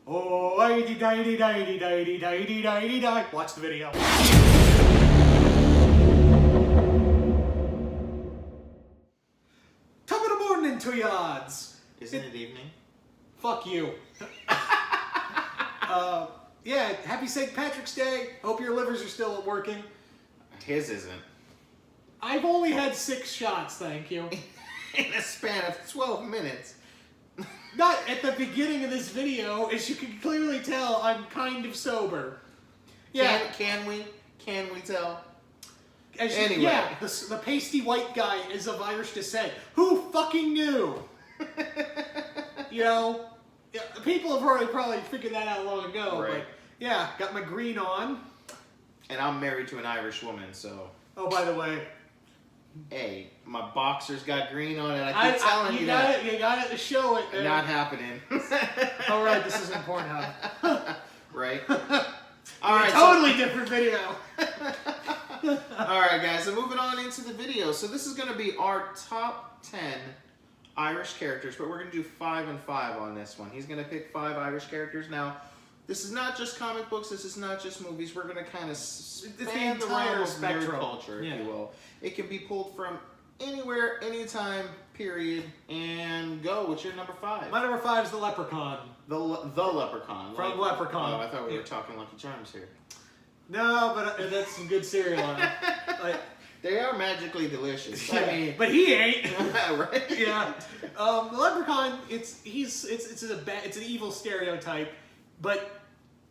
Oh, di di di di di di di. Watch the video. Top of the morning to you lads. Isn't it evening? Fuck you. Yeah, happy St. Patrick's Day. Hope your livers are still working. His isn't. I've only had 6 shots, thank you. In a span of 12 minutes. Not at the beginning of this video, as you can clearly tell, I'm kind of sober. Yeah. Can we tell? Anyway. Yeah, the pasty white guy is of Irish descent. Who fucking knew? You know, yeah, people have already probably figured that out long ago. Right. But yeah, got my green on. And I'm married to an Irish woman, so. Oh, by the way. Hey, my boxers got green on it. I keep telling you that. You got it to show it. Man. Not happening. All right, this isn't Pornhub. Right? All right. Totally different video. All right, guys. So moving on into the video. So this is going to be our top 10 Irish characters, but we're going to do 5 and 5 on this one. He's going to pick 5 Irish characters. Now, this is not just comic books. This is not just movies. We're going to kind of span the realm of nerd culture, if you will. It can be pulled from anywhere, anytime, period, and go. What's your number 5? My number 5 is the Leprechaun. The Leprechaun. From Leprechaun. Oh, I thought we were talking Lucky Charms here. No, but that's some good cereal on it. Like, they are magically delicious. Yeah, I mean, but he ain't. Right? Yeah. The Leprechaun. It's an evil stereotype, but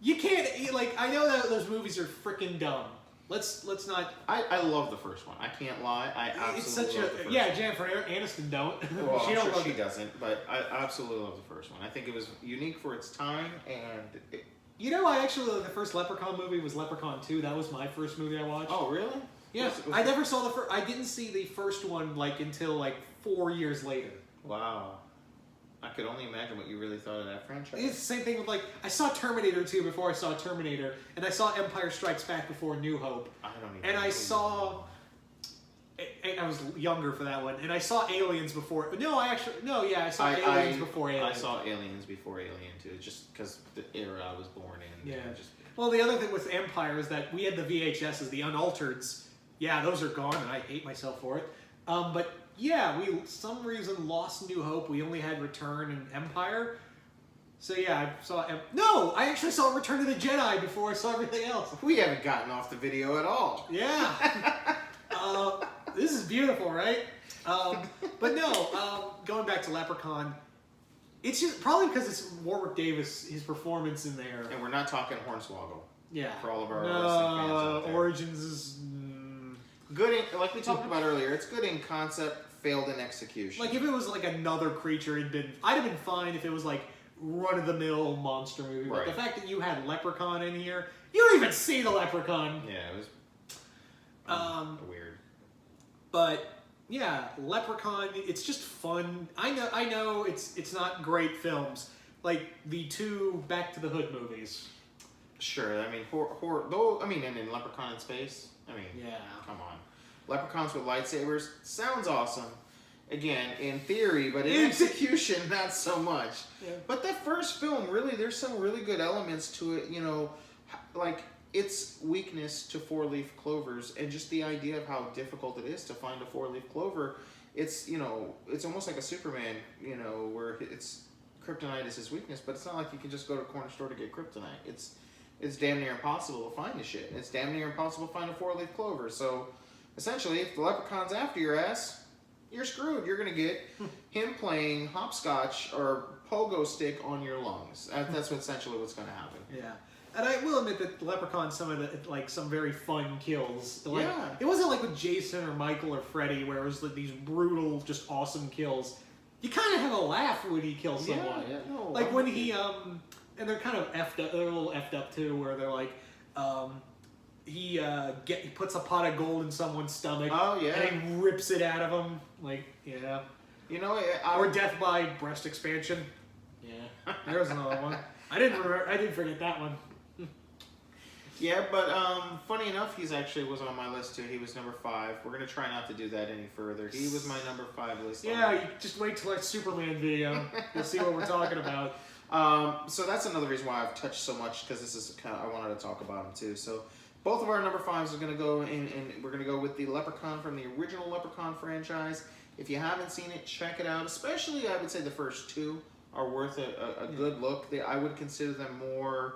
you can't like. I know that those movies are freaking dumb. Let's not. I love the first one. I can't lie. I absolutely love the first one. Jennifer Aniston don't. Well, she I'm sure she doesn't, but I absolutely love the first one. I think it was unique for its time, and you know, I actually the first Leprechaun movie was Leprechaun 2. That was my first movie I watched. Oh, really? Yeah, I never saw the first. I didn't see the first one until 4 years later. Wow. I could only imagine what you really thought of that franchise. It's the same thing with I saw Terminator 2 before I saw Terminator, and I saw Empire Strikes Back before New Hope. I don't even. And I saw. I was younger for that one, and I saw Aliens before. I saw Aliens before Aliens. I saw Aliens before Alien 2, just because the era I was born in. Yeah. Just. Well, the other thing with Empire is that we had the VHSs, the unaltereds. Yeah, those are gone, and I hate myself for it. But yeah, we some reason lost New Hope. We only had Return and Empire. So yeah, I saw. I actually saw Return of the Jedi before I saw everything else. We haven't gotten off the video at all. Yeah. This is beautiful, right? But no, going back to Leprechaun, it's just probably because it's Warwick Davis, his performance in there. And we're not talking Hornswoggle. Yeah. For all of our fans out there. Origins is good. Like we talked about earlier, it's good in concept, failed in execution. Like if it was another creature, I'd have been fine if it was run-of-the-mill monster movie. Right. But the fact that you had Leprechaun in here, you don't even see the Leprechaun. Yeah, it was weird. But yeah, Leprechaun, it's just fun. I know it's not great films. Like the 2 Back to the Hood movies. Sure, I mean horror though. I mean, and in Leprechaun in Space. I mean, yeah, come on, Leprechauns with lightsabers sounds awesome. Again, in theory, but in execution, not so much. Yeah. But that first film, really, there's some really good elements to it. You know, like its weakness to 4-leaf clovers, and just the idea of how difficult it is to find a 4-leaf clover. It's it's almost like a Superman. Where it's kryptonite is his weakness, but it's not like you can just go to a corner store to get kryptonite. It's damn near impossible to find the shit. It's damn near impossible to find a 4-leaf clover. So, essentially, if the Leprechaun's after your ass, you're screwed. You're going to get him playing hopscotch or pogo stick on your lungs. That's essentially what's going to happen. Yeah. And I will admit that Leprechaun, some very fun kills. Yeah. It wasn't like with Jason or Michael or Freddy where it was these brutal, just awesome kills. You kind of have a laugh when he kills someone. Yeah, no. Like when he, and they're kind of effed up, they're a little effed up too, where they're like, he puts a pot of gold in someone's stomach. Oh, yeah. And he rips it out of him. Like, yeah. Or death by breast expansion. Yeah. There's another one. I didn't forget that one. Yeah, but funny enough, he's actually was on my list too. He was number 5. We're gonna try not to do that any further. He was my number 5 list. Yeah, you just wait till our Superman video. You'll see what we're talking about. So that's another reason why I've touched so much, because this is kind of, I wanted to talk about them too. So both of our number 5s are going to go in, and we're going to go with the Leprechaun from the original Leprechaun franchise. If you haven't seen it, check it out. Especially, I would say the first 2 are worth a good look. I would consider them more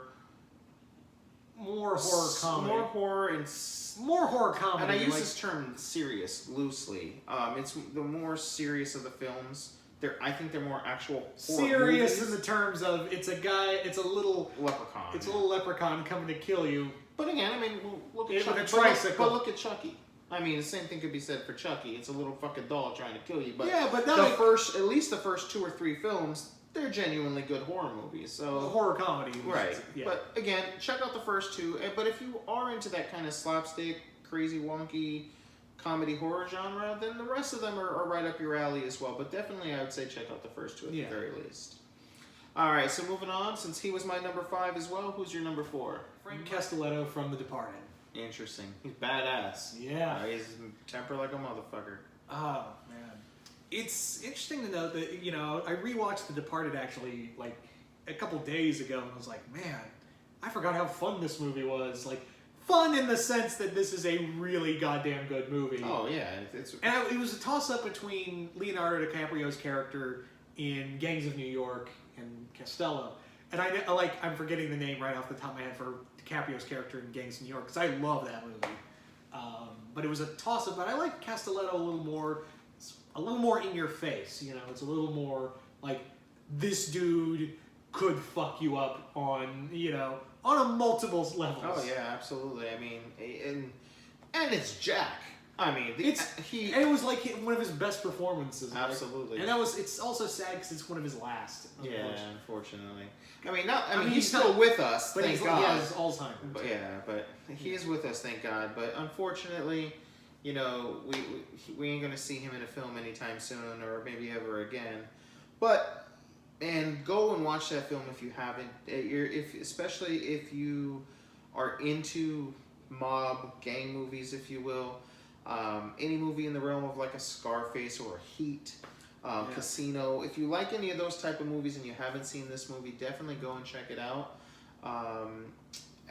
horror comedy. More horror and more horror comedy. And I use this term serious loosely. It's the more serious of the films. I think they're more actual horror serious movies. in the terms of it's a little leprechaun. It's a little leprechaun coming to kill you. But again, I mean, look at with Chucky. a tricycle. But look at Chucky. I mean, the same thing could be said for Chucky. It's a little fucking doll trying to kill you. But yeah, but at least the first 2 or 3 films, they're genuinely good horror movies. So horror comedy, right? Yeah. But again, check out the first 2. But if you are into that kind of slapstick, crazy, wonky comedy horror genre, then the rest of them are right up your alley as well. But definitely, I would say check out the first 2 at the very least. All right, so moving on. Since he was my number 5 as well, who's your number 4? Frank Castelletto from The Departed. Interesting. He's badass. Yeah. He's temper like a motherfucker. Oh man, it's interesting to note that I rewatched The Departed actually like a couple days ago, and I was like, man, I forgot how fun this movie was. Like, fun in the sense that this is a really goddamn good movie. Oh yeah, it was a toss-up between Leonardo DiCaprio's character in Gangs of New York and Costello, and I'm forgetting the name right off the top of my head for DiCaprio's character in Gangs of New York because I love that movie. But it was a toss-up. But I like Castelletto a little more in your face. It's a little more like this dude could fuck you up on a multiple levels. Oh yeah, absolutely. I mean, and it's Jack. I mean, and it was like one of his best performances. Absolutely. And it's also sad because it's one of his last. Yeah, unfortunately. I mean, he's still with us, but thank God. He has Alzheimer's. But but he is with us, thank God. But unfortunately, we ain't gonna see him in a film anytime soon, or maybe ever again. And go and watch that film if you haven't. Especially if you are into mob gang movies, if you will. Any movie in the realm of like a Scarface or a Heat. Casino. If you like any of those type of movies and you haven't seen this movie, definitely go and check it out. I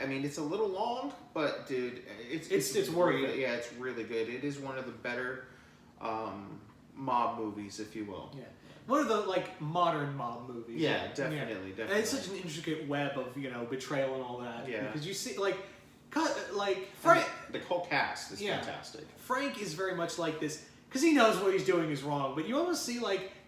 mean, it's a little long, but dude, it's worth it. Yeah, it's really good. It is one of the better mob movies, if you will. Yeah, one of the modern mob movies. Yeah, definitely. And it's such an intricate web of betrayal and all that. Yeah, because you see Frank. The whole cast is fantastic. Frank is very much like this. Because he knows what he's doing is wrong, but you almost see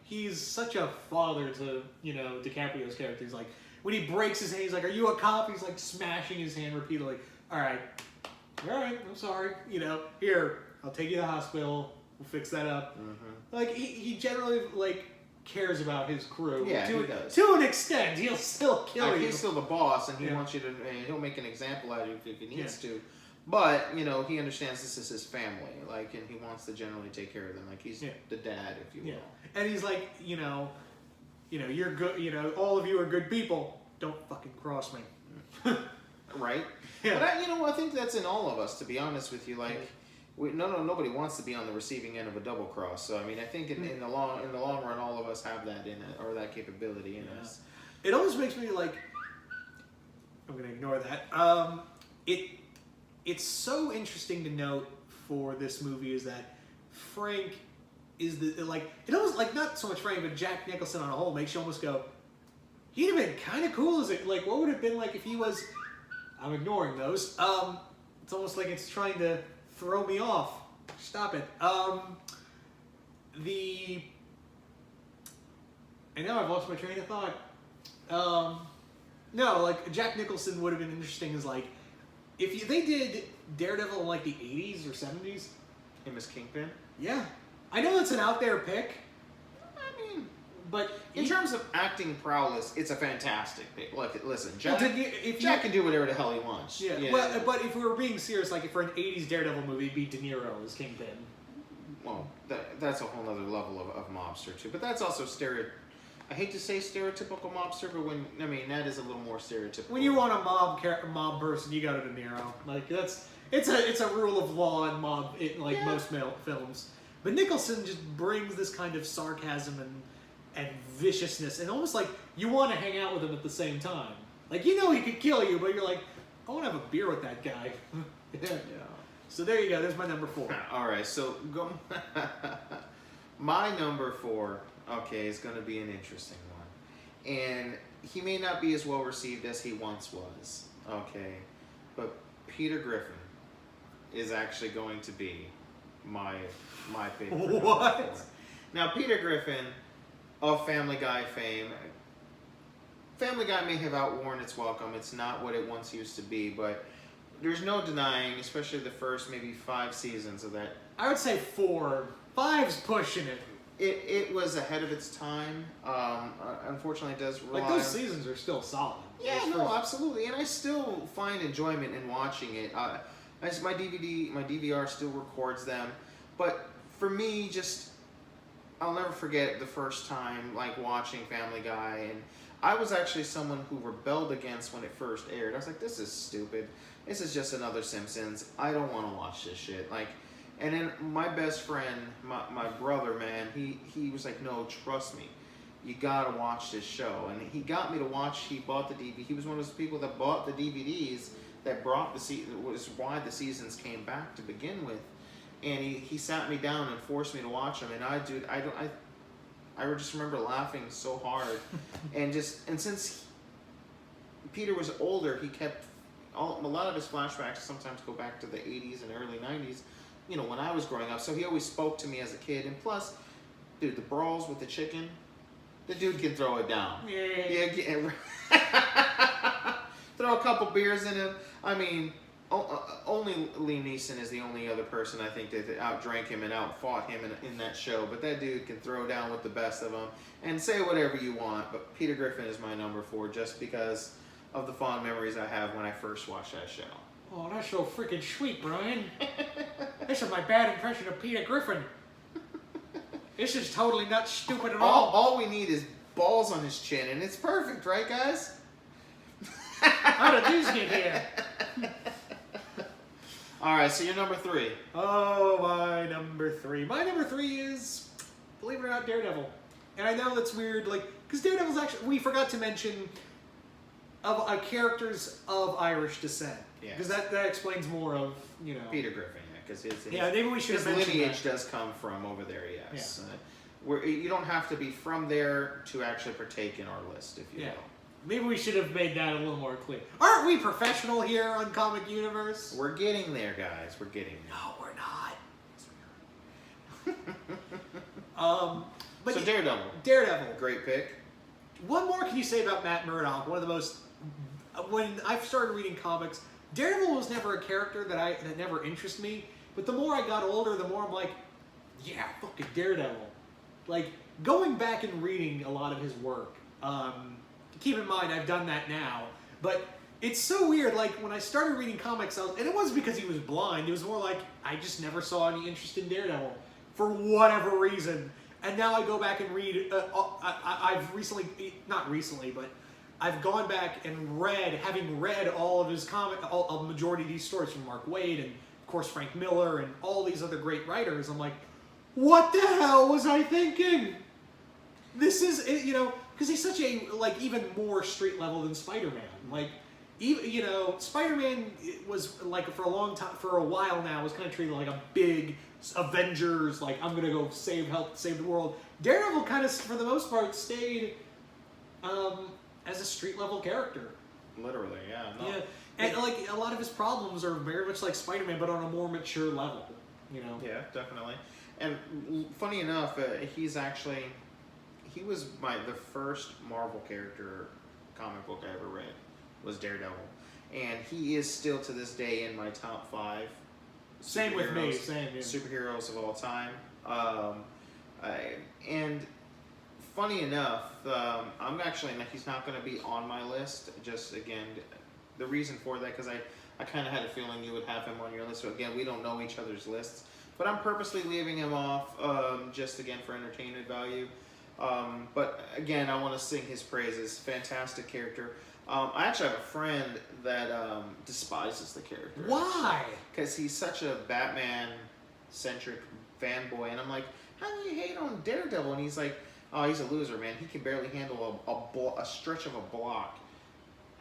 he's such a father to DiCaprio's character. He's like, when he breaks his hand, he's like, "Are you a cop?" He's like smashing his hand repeatedly. All right, I'm sorry. Here, I'll take you to the hospital. We'll fix that up. Mm-hmm. He generally cares about his crew. Yeah, he does. To an extent, he'll still kill you. He's still the boss, and he wants you to. He'll make an example out of you if he needs to. But, he understands this is his family, and he wants to generally take care of them. He's the dad, if you will. Yeah. And he's like, you're good, all of you are good people. Don't fucking cross me. Right? Yeah. But I think that's in all of us, to be honest with you. Nobody wants to be on the receiving end of a double cross. So, I mean, I think in the long run, all of us have that in it, or that capability in us. It almost makes me I'm going to ignore that. It's so interesting to note for this movie is that Frank is it almost not so much Frank, but Jack Nicholson on a whole makes you almost go, he'd have been kind of cool as it. What would it have been like if he was? I'm ignoring those. It's almost like it's trying to throw me off. Stop it. And now I've lost my train of thought. No, Jack Nicholson would have been interesting as if they did Daredevil in the 80s or 70s. Him as Kingpin? Yeah. I know it's an out there pick. I mean, but in terms of acting prowess, it's a fantastic pick. Listen, Jack, if Jack can do whatever the hell he wants. Yeah. Well, but if we were being serious, for an 80s Daredevil movie, it'd be De Niro as Kingpin. Well, that's a whole other level of mobster, too. But that's also I hate to say stereotypical mobster, but that is a little more stereotypical. When you want a mob person, you go to De Niro. It's a rule of law in mob most films. But Nicholson just brings this kind of sarcasm and viciousness, and almost you want to hang out with him at the same time. Like, you know he could kill you, but you're like, I want to have a beer with that guy. Yeah. So there you go. There's my number 4. All right, so go. My number 4, okay, is going to be an interesting one, and he may not be as well received as he once was. Okay, but Peter Griffin is actually going to be my favorite. What? Now, Peter Griffin of Family Guy fame. Family Guy may have outworn its welcome. It's not what it once used to be, but there's no denying, especially the first maybe 5 seasons of that. I would say 4. 5's pushing it. It was ahead of its time. Unfortunately, it does rely Like, those on... seasons are still solid. Yeah, no, absolutely, and I still find enjoyment in watching it. My DVR still records them, but for me, just I'll never forget the first time like watching Family Guy, and I was actually someone who rebelled against when it first aired. I was like, this is stupid. This is just another Simpsons. I don't want to watch this shit. Like, and then my best friend, my brother, man, he was like, no, trust me. You gotta watch this show. And he got me to watch, he bought the DVD. He was one of those people that bought the DVDs that brought the season, was why the seasons came back to begin with. And he sat me down and forced me to watch them. And I just remember laughing so hard. and since Peter was older, he kept, a lot of his flashbacks sometimes go back to the 80s and early 90s, you know, when I was growing up. So he always spoke to me as a kid. And plus, dude, the brawls with the chicken, the dude can throw it down. Yeah. Throw a couple beers in him. I mean, only Liam Neeson is the only other person I think that outdrank him and outfought him in that show. But that dude can throw down with the best of them. And say whatever you want, but Peter Griffin is my number 4 just because of the fond memories I have when I first watched that show. Oh, that's so freaking sweet, Brian. This is my bad impression of Peter Griffin. This is totally not stupid at all. All we need is balls on his chin, and it's perfect, right, guys? How did these get here? All right, so you're number 3. Oh, my number 3. My number 3 is, believe it or not, Daredevil. And I know that's weird, like, because Daredevil's actually, we forgot to mention of characters of Irish descent. Because that explains more of, you know. Peter Griffin, yeah, because maybe we should have mentioned lineage does come from over there, yes. Yeah. You don't have to be from there to actually partake in our list, if you will. Maybe we should have made that a little more clear. Aren't we professional here on Comic Universe? We're getting there, guys. We're getting there. No, we're not. But so Daredevil. Daredevil. Great pick. What more can you say about Matt Murdock? One of the most... When I started reading comics, Daredevil was never a character that never interested me. But the more I got older, the more I'm like, yeah, fucking Daredevil. Like, going back and reading a lot of his work... keep in mind, I've done that now, but it's so weird, like, when I started reading comics, and it wasn't because he was blind, it was more like, I just never saw any interest in Daredevil, for whatever reason, and now I go back and read, I've recently, not recently, but I've gone back and having read all of his a majority of these stories from Mark Waid, and of course Frank Miller, and all these other great writers, I'm like, what the hell was I thinking? This is, you know, because he's such a, like, even more street level than Spider-Man. Like, even, you know, Spider-Man was, like, for a while now, was kind of treated like a big Avengers, like, I'm gonna go help save the world. Daredevil kind of, for the most part, stayed as a street level character. Literally, yeah. No. Yeah, and, like, a lot of his problems are very much like Spider-Man, but on a more mature level, you know? Yeah, definitely. And funny enough, he was the first Marvel character comic book I ever read was Daredevil, and he is still to this day in my top 5. Same with me. Superheroes of all time. And funny enough, he's not going to be on my list. Just again, the reason for that because I kind of had a feeling you would have him on your list. So again, we don't know each other's lists, but I'm purposely leaving him off just again for entertainment value. But again, I want to sing his praises. Fantastic character. I actually have a friend that despises the character. Why? Because he's such a Batman-centric fanboy, and I'm like, how do you hate on Daredevil? And he's like, Oh, he's a loser, man. He can barely handle a stretch of a block.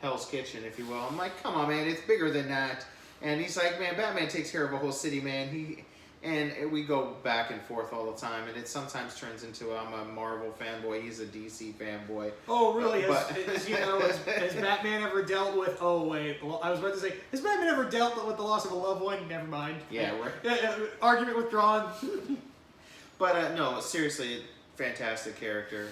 Hell's Kitchen, if you will. I'm like, come on, man, it's bigger than that. And he's like, man, Batman takes care of a whole city, man. And we go back and forth all the time, and it sometimes turns into I'm a Marvel fanboy, he's a DC fanboy. Oh, really? Has Batman ever dealt with? Oh, wait, I was about to say, has Batman ever dealt with the loss of a loved one? Never mind. Yeah, right. Argument withdrawn. But no, seriously, fantastic character,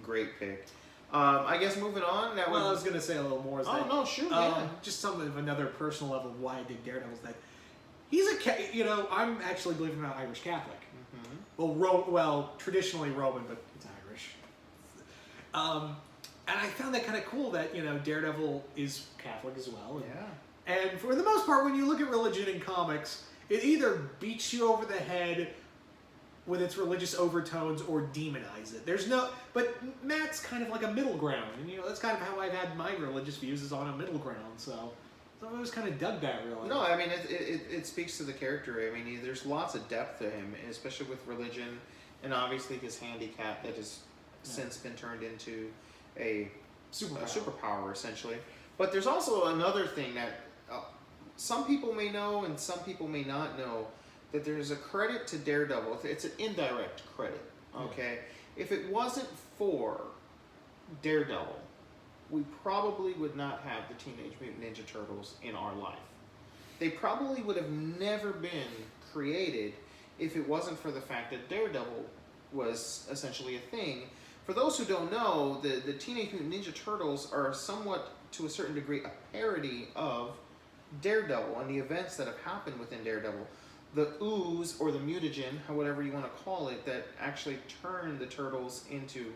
great pick. I guess moving on. I was gonna say a little more. No, shoot, yeah. Just some of another personal level of why I dig Daredevil's that he's I'm actually believing about Irish Catholic. Mm-hmm. Well, traditionally Roman, but it's Irish. And I found that kind of cool that Daredevil is Catholic as well. And for the most part, when you look at religion in comics, it either beats you over the head with its religious overtones or demonize it. But Matt's kind of like a middle ground, and that's kind of how I've had my religious views, is on a middle ground. So I always kind of dug that, really. No, I mean it speaks to the character. I mean, there's lots of depth to him, especially with religion, and obviously his handicap that has since been turned into a superpower, essentially. But there's also another thing that some people may know and some people may not know. That there's a credit to Daredevil. It's an indirect credit, okay? If it wasn't for Daredevil, we probably would not have the Teenage Mutant Ninja Turtles in our life. They probably would have never been created if it wasn't for the fact that Daredevil was essentially a thing. For those who don't know, the Teenage Mutant Ninja Turtles are somewhat, to a certain degree, a parody of Daredevil and the events that have happened within Daredevil. The ooze, or the mutagen, whatever you want to call it, that actually turned the turtles into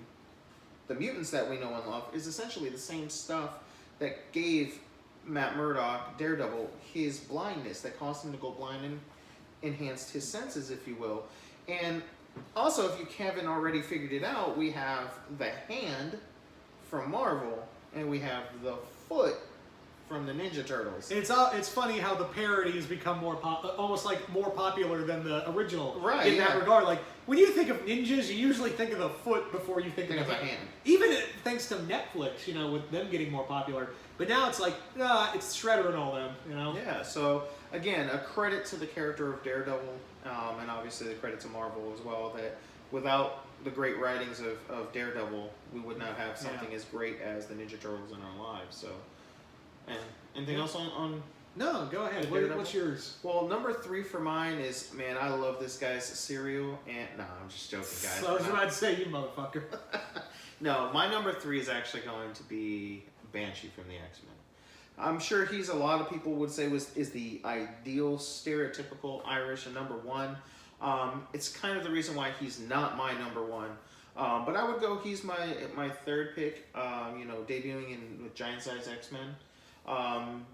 the mutants that we know and love, is essentially the same stuff that gave Matt Murdock, Daredevil, his blindness, that caused him to go blind and enhanced his senses, if you will. And also, if you haven't already figured it out, we have the hand from Marvel, and we have the foot from the Ninja Turtles. It's funny how the parody has become more almost like more popular than the original. Right. In that regard, like when you think of ninjas, you usually think of the foot before you think of the hand. Even thanks to Netflix, with them getting more popular. But now it's like, it's Shredder and all them, Yeah. So again, a credit to the character of Daredevil, and obviously the credit to Marvel as well. That without the great writings of Daredevil, we would not have something as great as the Ninja Turtles in our lives. So. And anything else on No, go ahead. What's yours? Well, number 3 for mine is, man, I love this guy's cereal. And no, I'm just joking, guys. So I was about to say, you motherfucker. No, my number 3 is actually going to be Banshee from the X-Men. I'm sure a lot of people would say is the ideal stereotypical Irish and number 1. It's kind of the reason why he's not my number 1. But I would go, he's my third pick, debuting with Giant Size X-Men.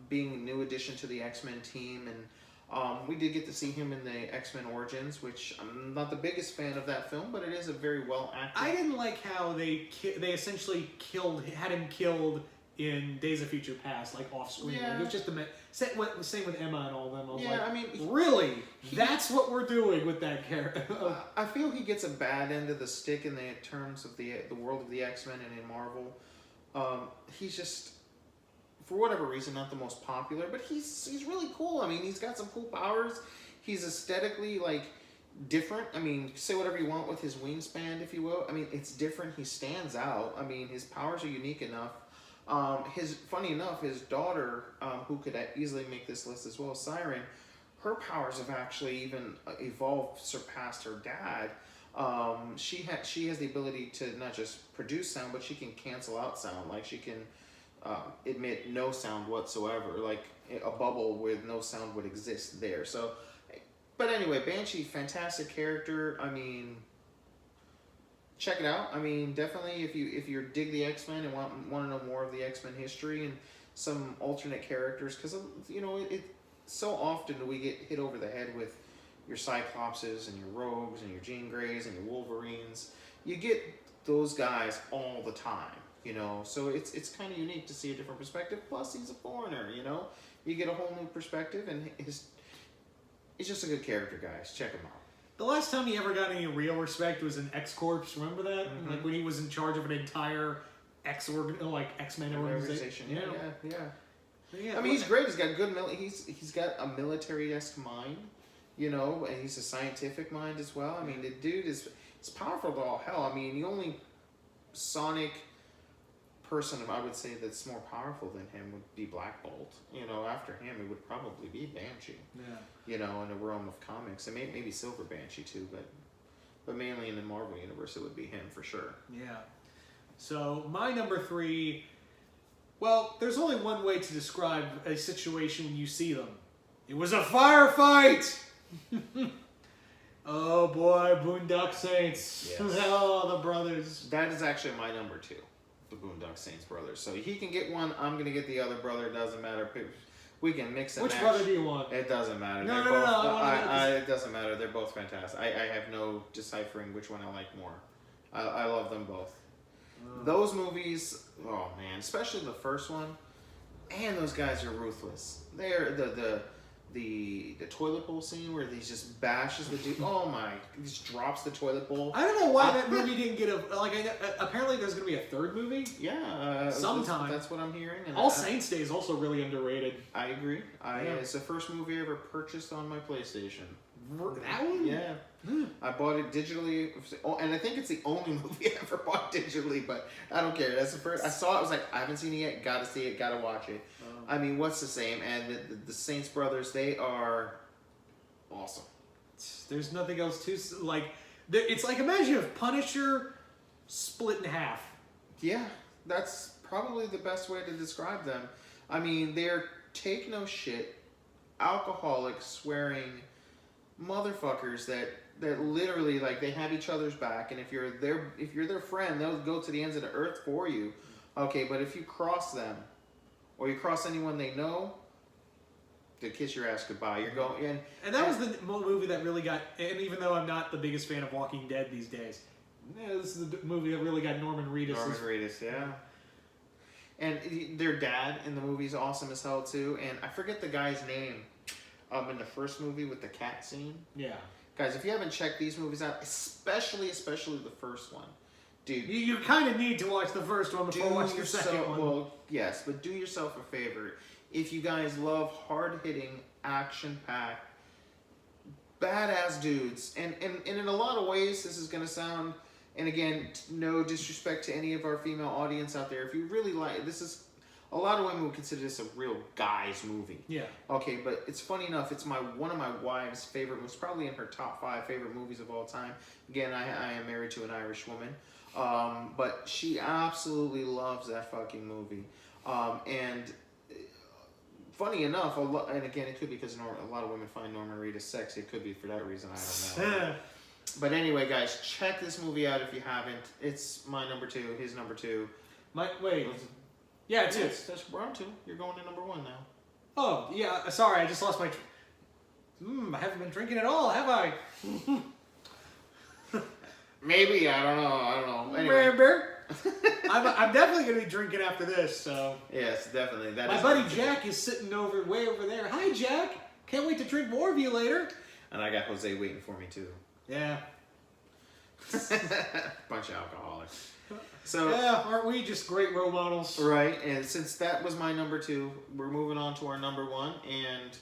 Being a new addition to the X-Men team, and we did get to see him in the X-Men Origins, which I'm not the biggest fan of that film, but it is a very well acted. I didn't like how they essentially had him killed in Days of Future Past, like off screen. Yeah. Like, it was just the same with Emma and all them. I was I mean, really, that's what we're doing with that character. I feel he gets a bad end of the stick in the terms of the world of the X-Men and in Marvel. He's just, for whatever reason, not the most popular, but he's really cool. I mean, he's got some cool powers. He's aesthetically, different. I mean, say whatever you want with his wingspan, if you will. I mean, it's different. He stands out. I mean, his powers are unique enough. Funny enough, his daughter, who could easily make this list as well, Siren, her powers have actually even evolved, surpassed her dad. She has the ability to not just produce sound, but she can cancel out sound. Like, she can emit no sound whatsoever, like a bubble with no sound would exist there. So, but anyway, Banshee, fantastic character. I mean, check it out. I mean, definitely if you dig the X-Men and want to know more of the X-Men history and some alternate characters, because it so often we get hit over the head with your Cyclopses and your Rogues and your Jean Greys and your Wolverines. You get those guys all the time. So it's kind of unique to see a different perspective. Plus, he's a foreigner. You get a whole new perspective, and he's just a good character, guys. Check him out. The last time he ever got any real respect was in X-Corps. Remember that? Mhm. Like when he was in charge of an entire X-Men organization. Yeah. I mean, he's great. He's got good. He's got a military-esque mind, you know, and he's a scientific mind as well. I mean, the dude is powerful to all hell. I mean, the only Sonic person I would say that's more powerful than him would be Black Bolt. You know, after him, it would probably be Banshee. Yeah. You know, in the realm of comics, and maybe Silver Banshee too, but mainly in the Marvel universe, it would be him for sure. Yeah. So my number 3. Well, there's only one way to describe a situation when you see them. It was a firefight! Oh boy, Boondock Saints. Yes. Oh, the brothers. That is actually my number 2, the Boondock Saints brothers. So he can get one, I'm going to get the other brother, doesn't matter. We can mix and Which match. brother do you want? It doesn't matter. No, They're no, both, no. it doesn't matter. They're both fantastic. I have no deciphering which one I like more. I love them both. Those movies, oh man, especially the first one, and those guys are ruthless. They're the toilet bowl scene where he just bashes the dude. Oh my, he just drops the toilet bowl. I don't know why that movie didn't get apparently there's going to be a third movie. Yeah, sometime. That's what I'm hearing. And All Saints Day is also really underrated. I agree. It's the first movie I ever purchased on my PlayStation. That one? Yeah. I bought it digitally, and I think it's the only movie I ever bought digitally, but I don't care. That's the first. I saw it, I was like, I haven't seen it yet, gotta see it, gotta watch it. I mean, what's the same? And the Saints brothers, they are awesome. There's nothing else to, like, it's like, imagine if Punisher split in half. Yeah, that's probably the best way to describe them. I mean, they're take no shit, alcoholic, swearing motherfuckers that literally, like, they have each other's back, and if you're their friend, they'll go to the ends of the earth for you. Okay, but if you cross them, or you cross anyone they know, they kiss your ass goodbye. You're going in. And that was the movie that really got, and even though I'm not the biggest fan of Walking Dead these days, this is the movie that really got Norman Reedus. Norman Reedus, yeah. And their dad in the movie is awesome as hell too. And I forget the guy's name in the first movie with the cat scene. Yeah. Guys, if you haven't checked these movies out, especially the first one, dude. You kind of need to watch the first one before watching the second one. Well, yes, but do yourself a favor. If you guys love hard-hitting, action-packed, badass dudes, and in a lot of ways, this is going to sound, and again, no disrespect to any of our female audience out there, if you really like, this is, a lot of women would consider this a real guy's movie. Yeah. Okay, but it's funny enough, it's one of my wife's favorite, was probably in her top 5 favorite movies of all time. Again, I am married to an Irish woman. But she absolutely loves that fucking movie. And funny enough, and again, it could be because a lot of women find Norman Reedus sexy. It could be for that reason. I don't know. But anyway, guys, check this movie out if you haven't. It's my number 2, his number 2. Wait. Yeah, it's it. We're on 2. You're going to number 1 now. Oh, yeah. Sorry, I just lost my... I haven't been drinking at all, have I? Maybe, I don't know. Anyway. Remember? I'm definitely going to be drinking after this, so... Yes, definitely. My buddy Jack is sitting way over there. Hi, Jack. Can't wait to drink more of you later. And I got Jose waiting for me, too. Yeah. Bunch of alcoholics. So yeah, aren't we just great role models? Right, and since that was my number 2, we're moving on to our number 1, and...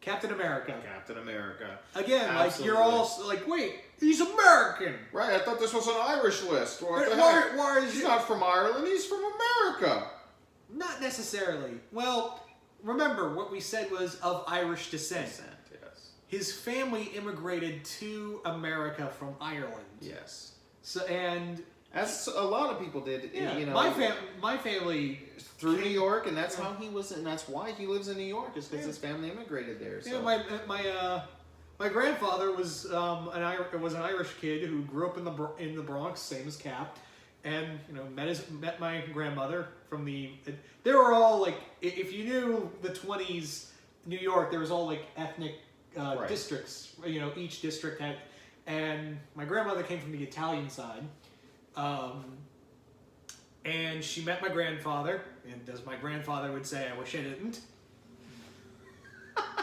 Captain America. Captain America. Again, absolutely. Like, you're all like, wait, he's American! Right, I thought this was an Irish list. Why is he's not from Ireland, he's from America. Not necessarily. Well, remember, what we said was of Irish descent. Yes. His family immigrated to America from Ireland. Yes. So, and... As a lot of people did, yeah, you know. My family through New York, and that's how he was, and that's why he lives in New York, is because his family immigrated there. So. Yeah, my grandfather was an Irish kid who grew up in the Bronx, same as Cap, and met my grandmother from the. They were all like, if you knew the 20s New York, there was all like ethnic right. districts. Each district had, and my grandmother came from the Italian side. And she met my grandfather, and as my grandfather would say, I wish I didn't.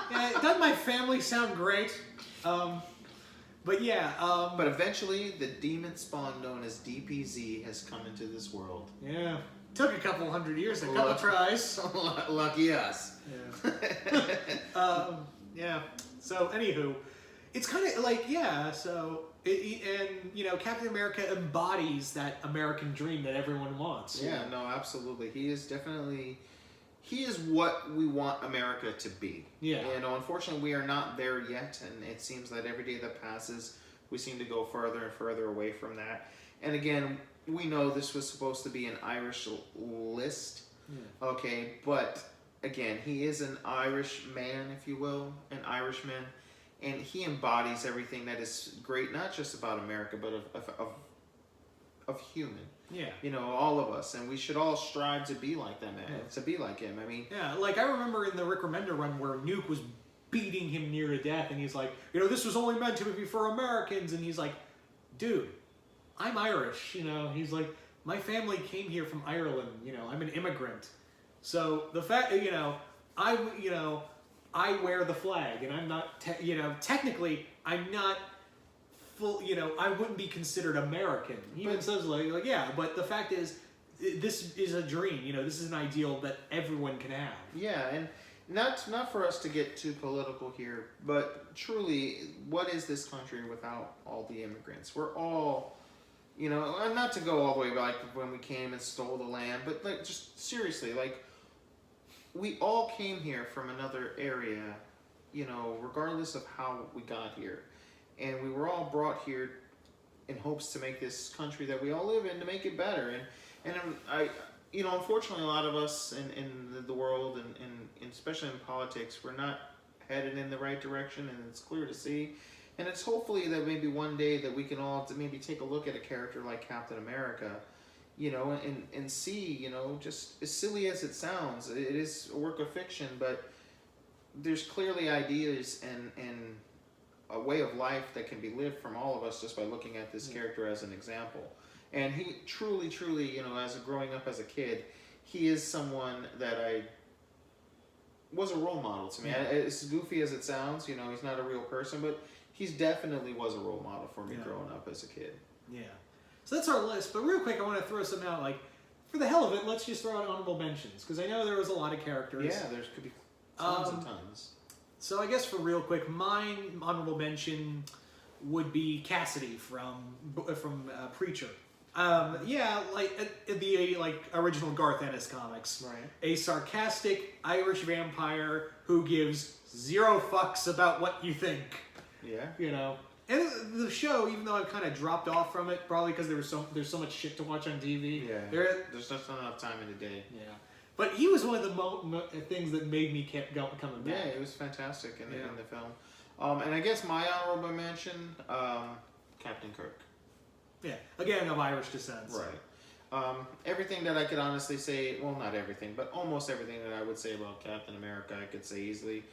Yeah, doesn't my family sound great? But yeah. But eventually, the demon spawn known as DPZ has come into this world. Yeah. Took a couple hundred years, a couple tries. Lucky us. Yeah. Yeah. So, anywho, it's kind of like, yeah, so, and, you know, Captain America embodies that American dream that everyone wants. Yeah, no, absolutely. He is definitely, he is what we want America to be. Yeah. You know, unfortunately, we are not there yet, and it seems that every day that passes, we seem to go further and further away from that. And again, we know this was supposed to be an Irish list, okay, but again, he is an Irish man, if you will, an Irishman, and he embodies everything that is great, not just about America, but of human. Yeah. You know, all of us, and we should all strive to be like that man, to be like him. I mean, yeah, like I remember in the Rick Remender run where Nuke was beating him near to death, and he's like, you know, this was only meant to be for Americans, and he's like, dude, I'm Irish, you know, he's like, my family came here from Ireland, you know, I'm an immigrant. So the fact, you know, I wear the flag, and I'm not, you know, technically, I'm not full, you know, I wouldn't be considered American. He even says like, yeah, but the fact is, this is a dream, you know, this is an ideal that everyone can have. Yeah, and not for us to get too political here, but truly, what is this country without all the immigrants? We're all, you know, and not to go all the way back when we came and stole the land, but like, just seriously, like, we all came here from another area, you know, regardless of how we got here. And we were all brought here in hopes to make this country that we all live in, to make it better. And I you know, unfortunately, a lot of us in the world, and especially in politics, we're not headed in the right direction, and it's clear to see. And it's hopefully that maybe one day that we can all maybe take a look at a character like Captain America, you know, and see, you know, just as silly as it sounds, it is a work of fiction, but there's clearly ideas and a way of life that can be lived from all of us just by looking at this character as an example. And he truly, you know, as growing up as a kid, he is someone that was a role model to me. As goofy as it sounds, you know, he's not a real person, but he's definitely was a role model for me growing up as a kid. Yeah. So that's our list, but real quick, I want to throw some out, like, for the hell of it, let's just throw out honorable mentions, because I know there was a lot of characters. Yeah, there could be tons and tons. So I guess for real quick, mine honorable mention would be Cassidy from Preacher. Yeah, like the original Garth Ennis comics. Right. A sarcastic Irish vampire who gives zero fucks about what you think. Yeah. You know. And the show, even though I've kind of dropped off from it, probably because there's so much shit to watch on TV. Yeah. There's just not enough time in the day. Yeah. But he was one of the things that made me keep coming back. Yeah, it was fantastic in the film. And I guess my honorable mention, Captain Kirk. Yeah, again, of Irish descent. Right. Everything that I could honestly say, well, not everything, but almost everything that I would say about Captain America, I could say easily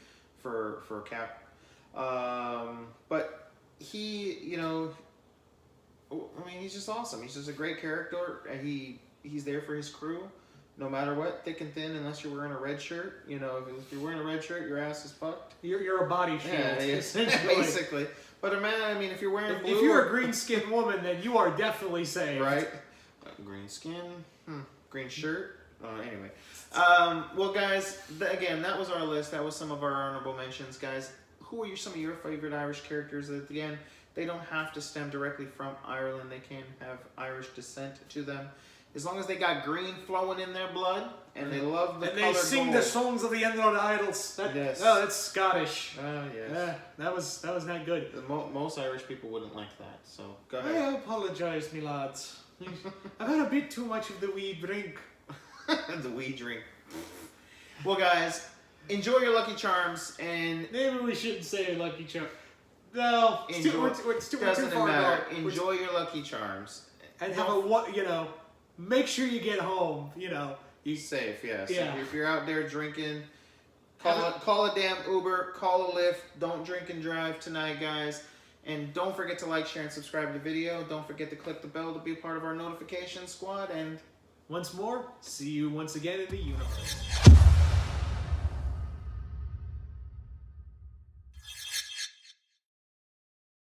for Cap. But he, you know, I mean, he's just awesome. He's just a great character, and he's there for his crew, no matter what, thick and thin, unless you're wearing a red shirt. You know, if you're wearing a red shirt, your ass is fucked. You're a body shield, essentially. Basically. But man, I mean, if you're wearing blue, if you're a green-skinned woman, then you are definitely saved. Right? Green skin, green shirt. Anyway, well, guys, again, that was our list. That was some of our honorable mentions, guys. Who are some of your favorite Irish characters? That, again, they don't have to stem directly from Ireland. They can have Irish descent to them. As long as they got green flowing in their blood, and they love the color gold. And they sing the songs of the Underworld Idols. Yes. Oh, that's Scottish. Oh, yes. Yeah, that was not good. Most Irish people wouldn't like that, so go ahead. I apologise, me lads. I've had a bit too much of the wee drink. The wee drink. Well, guys, enjoy your Lucky Charms, and maybe we shouldn't say Lucky Charm. No, it's too far matter. Enjoy your Lucky Charms, and have a, you know, make sure you get home. You know, you safe. Yes. Yeah. If you're out there drinking, call a damn Uber, call a Lyft. Don't drink and drive tonight, guys. And don't forget to like, share, and subscribe to the video. Don't forget to click the bell to be a part of our notification squad. And once more, see you once again in the universe.